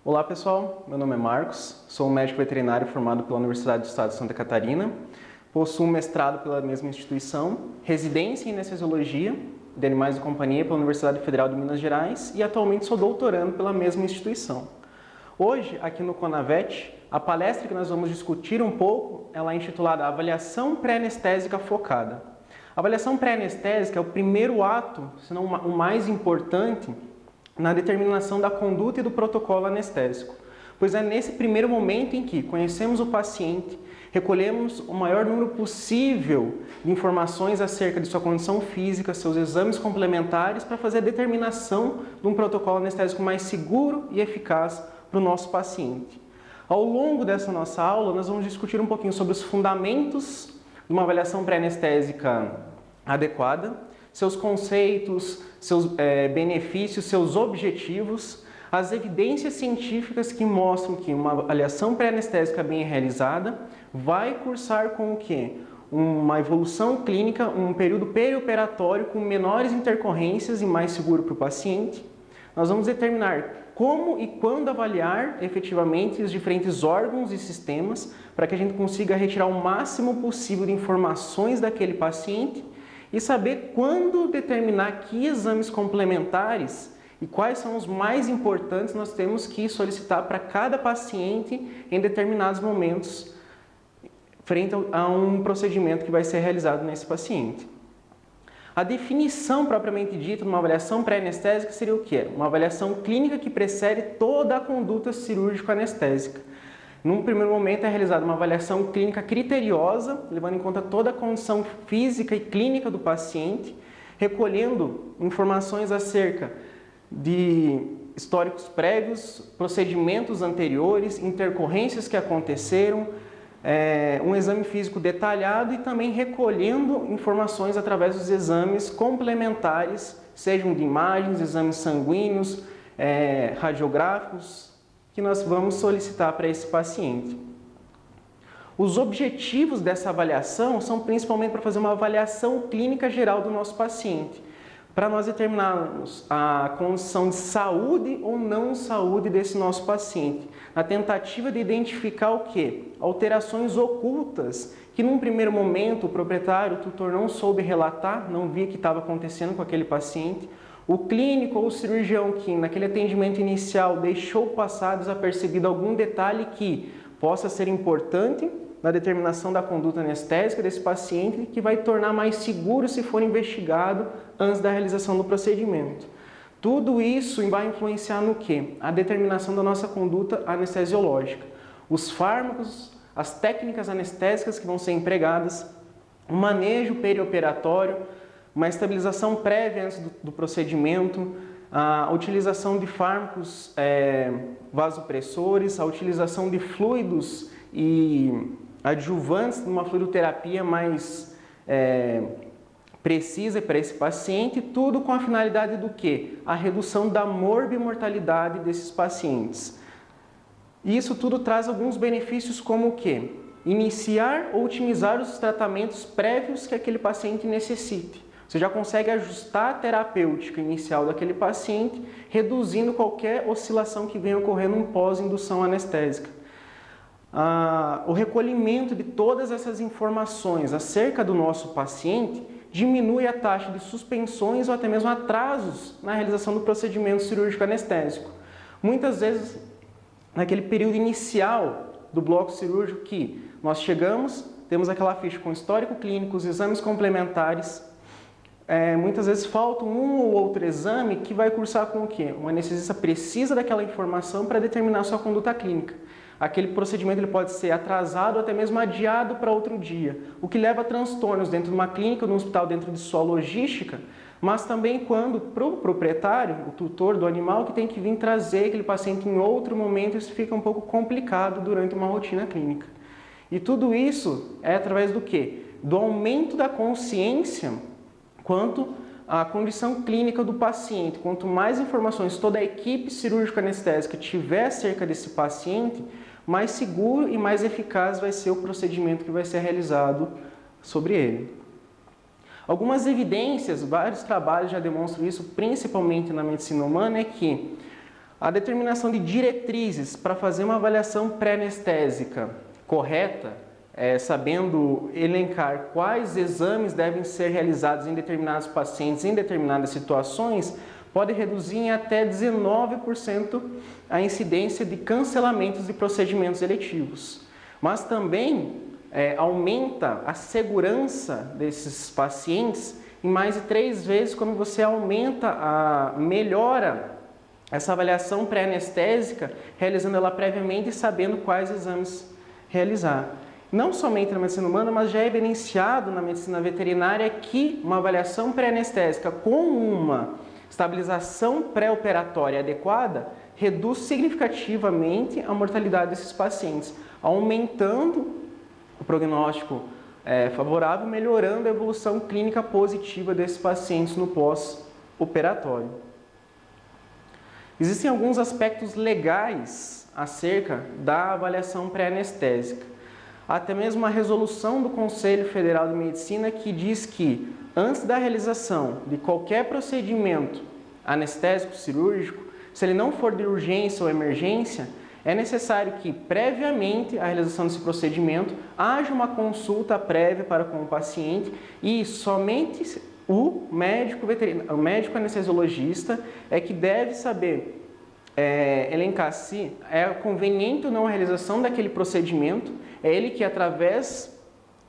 Olá pessoal, meu nome é Marcos, sou um médico veterinário formado pela Universidade do Estado de Santa Catarina, possuo mestrado pela mesma instituição, residência em anestesiologia de animais de companhia pela Universidade Federal de Minas Gerais e atualmente sou doutorando pela mesma instituição. Hoje, aqui no Conavet, a palestra que nós vamos discutir um pouco, ela é intitulada Avaliação Pré-Anestésica Focada. A avaliação pré-anestésica é o primeiro ato, se não o mais importante, na determinação da conduta e do protocolo anestésico, pois é nesse primeiro momento em que conhecemos o paciente, recolhemos o maior número possível de informações acerca de sua condição física, seus exames complementares, para fazer a determinação de um protocolo anestésico mais seguro e eficaz para o nosso paciente. Ao longo dessa nossa aula, nós vamos discutir um pouquinho sobre os fundamentos de uma avaliação pré-anestésica adequada, seus conceitos, seus benefícios, seus objetivos, as evidências científicas que mostram que uma avaliação pré-anestésica bem realizada vai cursar com o quê? Uma evolução clínica, um período perioperatório com menores intercorrências e mais seguro para o paciente. Nós vamos determinar como e quando avaliar efetivamente os diferentes órgãos e sistemas para que a gente consiga retirar o máximo possível de informações daquele paciente e saber quando determinar que exames complementares e quais são os mais importantes nós temos que solicitar para cada paciente em determinados momentos frente a um procedimento que vai ser realizado nesse paciente. A definição propriamente dita de uma avaliação pré-anestésica seria o quê? Uma avaliação clínica que precede toda a conduta cirúrgico-anestésica. Num primeiro momento é realizada uma avaliação clínica criteriosa, levando em conta toda a condição física e clínica do paciente, recolhendo informações acerca de históricos prévios, procedimentos anteriores, intercorrências que aconteceram, um exame físico detalhado e também recolhendo informações através dos exames complementares, sejam de imagens, exames sanguíneos, radiográficos, que nós vamos solicitar para esse paciente. Os objetivos dessa avaliação são principalmente para fazer uma avaliação clínica geral do nosso paciente, para nós determinarmos a condição de saúde ou não saúde desse nosso paciente, na tentativa de identificar o quê? Alterações ocultas, que num primeiro momento o proprietário, o tutor não soube relatar, não via que estava acontecendo com aquele paciente, o clínico ou o cirurgião que naquele atendimento inicial deixou passar desapercebido algum detalhe que possa ser importante na determinação da conduta anestésica desse paciente e que vai tornar mais seguro se for investigado antes da realização do procedimento. Tudo isso vai influenciar no quê? A determinação da nossa conduta anestesiológica. Os fármacos, as técnicas anestésicas que vão ser empregadas, o manejo perioperatório, uma estabilização prévia antes do procedimento, a utilização de fármacos vasopressores, a utilização de fluidos e adjuvantes numa fluidoterapia mais precisa para esse paciente, tudo com a finalidade do quê? A redução da morbimortalidade desses pacientes. E isso tudo traz alguns benefícios como o quê? Iniciar ou otimizar os tratamentos prévios que aquele paciente necessite. Você já consegue ajustar a terapêutica inicial daquele paciente, reduzindo qualquer oscilação que venha ocorrendo no pós-indução anestésica. O recolhimento de todas essas informações acerca do nosso paciente diminui a taxa de suspensões ou até mesmo atrasos na realização do procedimento cirúrgico anestésico. Muitas vezes, naquele período inicial do bloco cirúrgico que nós chegamos, temos aquela ficha com histórico clínico, os exames complementares, muitas vezes falta um ou outro exame que vai cursar com o quê? O anestesista precisa daquela informação para determinar a sua conduta clínica. Aquele procedimento ele pode ser atrasado ou até mesmo adiado para outro dia, o que leva a transtornos dentro de uma clínica, de um hospital, dentro de sua logística, mas também quando para o proprietário, o tutor do animal, que tem que vir trazer aquele paciente em outro momento, isso fica um pouco complicado durante uma rotina clínica. E tudo isso é através do quê? Do aumento da consciência quanto à condição clínica do paciente. Quanto mais informações toda a equipe cirúrgica anestésica tiver acerca desse paciente, mais seguro e mais eficaz vai ser o procedimento que vai ser realizado sobre ele. Algumas evidências, vários trabalhos já demonstram isso, principalmente na medicina humana, é que A determinação de diretrizes para fazer uma avaliação pré-anestésica correta, sabendo elencar quais exames devem ser realizados em determinados pacientes, em determinadas situações, pode reduzir em até 19% a incidência de cancelamentos de procedimentos eletivos. Mas também aumenta a segurança desses pacientes em mais de 3 vezes quando você melhora essa avaliação pré-anestésica, realizando ela previamente e sabendo quais exames realizar. Não somente na medicina humana, mas já é evidenciado na medicina veterinária que uma avaliação pré-anestésica com uma estabilização pré-operatória adequada reduz significativamente a mortalidade desses pacientes, aumentando o prognóstico favorável, melhorando a evolução clínica positiva desses pacientes no pós-operatório. Existem alguns aspectos legais acerca da avaliação pré-anestésica. Até mesmo a resolução do Conselho Federal de Medicina que diz que, antes da realização de qualquer procedimento anestésico cirúrgico, se ele não for de urgência ou emergência, é necessário que, previamente à realização desse procedimento, haja uma consulta prévia para com o paciente e somente o médico anestesiologista é que deve saber elencar se é conveniente ou não a realização daquele procedimento. É ele que, através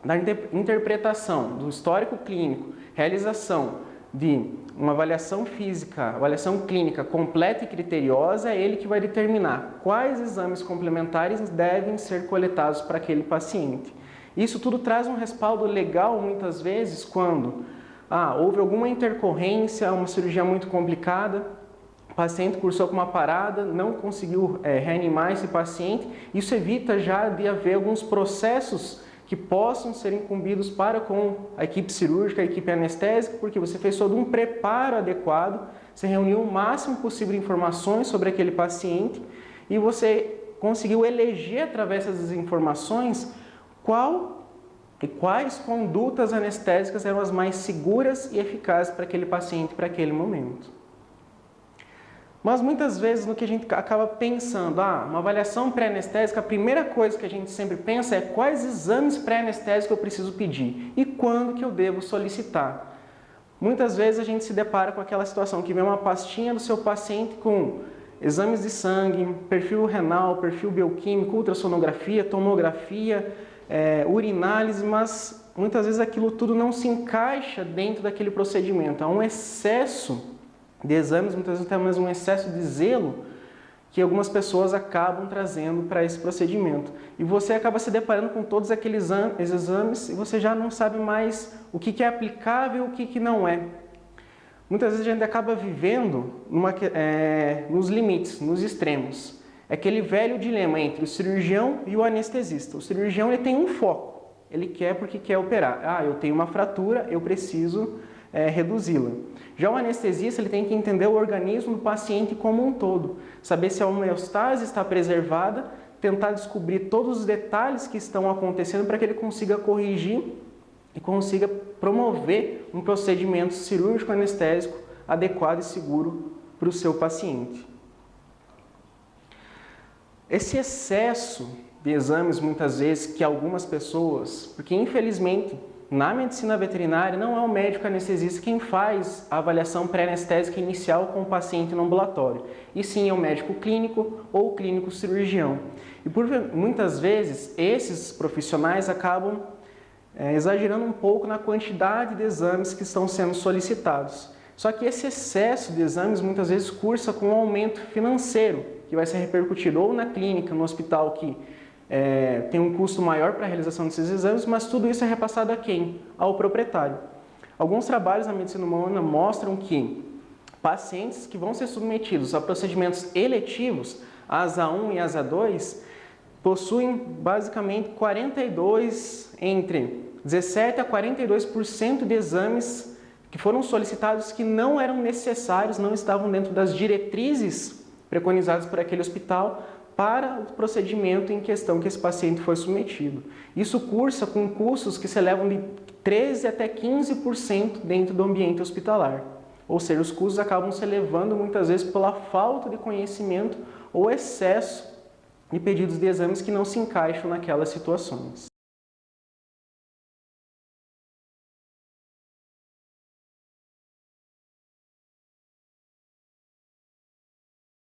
da interpretação do histórico clínico, realização de uma avaliação física, avaliação clínica completa e criteriosa, é ele que vai determinar quais exames complementares devem ser coletados para aquele paciente. Isso tudo traz um respaldo legal, muitas vezes, quando houve alguma intercorrência, uma cirurgia muito complicada, o paciente cursou com uma parada, não conseguiu reanimar esse paciente. Isso evita já de haver alguns processos que possam ser incumbidos para com a equipe cirúrgica, a equipe anestésica, porque você fez todo um preparo adequado, você reuniu o máximo possível de informações sobre aquele paciente e você conseguiu eleger, através dessas informações, quais condutas anestésicas eram as mais seguras e eficazes para aquele paciente, para aquele momento. Mas muitas vezes no que a gente acaba pensando, uma avaliação pré-anestésica, a primeira coisa que a gente sempre pensa é quais exames pré-anestésicos eu preciso pedir e quando que eu devo solicitar. Muitas vezes a gente se depara com aquela situação que vem uma pastinha do seu paciente com exames de sangue, perfil renal, perfil bioquímico, ultrassonografia, tomografia, urinálise, mas muitas vezes aquilo tudo não se encaixa dentro daquele procedimento. Há um excesso de exames, muitas vezes até mesmo um excesso de zelo que algumas pessoas acabam trazendo para esse procedimento. E você acaba se deparando com todos aqueles exames e você já não sabe mais o que é aplicável e o que não é. Muitas vezes a gente acaba vivendo nos limites, nos extremos. É aquele velho dilema entre o cirurgião e o anestesista. O cirurgião ele tem um foco, ele quer porque quer operar. Eu tenho uma fratura, eu preciso reduzi-la. Já o anestesista ele tem que entender o organismo do paciente como um todo, saber se a homeostase está preservada, tentar descobrir todos os detalhes que estão acontecendo para que ele consiga corrigir e consiga promover um procedimento cirúrgico anestésico adequado e seguro para o seu paciente. Esse excesso de exames, muitas vezes, que algumas pessoas, porque infelizmente na medicina veterinária não é o médico anestesista quem faz a avaliação pré-anestésica inicial com o paciente no ambulatório, e sim é o médico clínico ou o clínico cirurgião. E muitas vezes esses profissionais acabam exagerando um pouco na quantidade de exames que estão sendo solicitados. Só que esse excesso de exames muitas vezes cursa com um aumento financeiro, que vai ser repercutido ou na clínica, no hospital que tem um custo maior para a realização desses exames, mas tudo isso é repassado a quem? Ao proprietário. Alguns trabalhos na medicina humana mostram que pacientes que vão ser submetidos a procedimentos eletivos, ASA 1 e ASA 2, possuem basicamente entre 17% a 42% de exames que foram solicitados que não eram necessários, não estavam dentro das diretrizes preconizadas por aquele hospital para o procedimento em questão que esse paciente foi submetido. Isso cursa com custos que se elevam de 13% até 15% dentro do ambiente hospitalar. Ou seja, os custos acabam se elevando muitas vezes pela falta de conhecimento ou excesso de pedidos de exames que não se encaixam naquelas situações.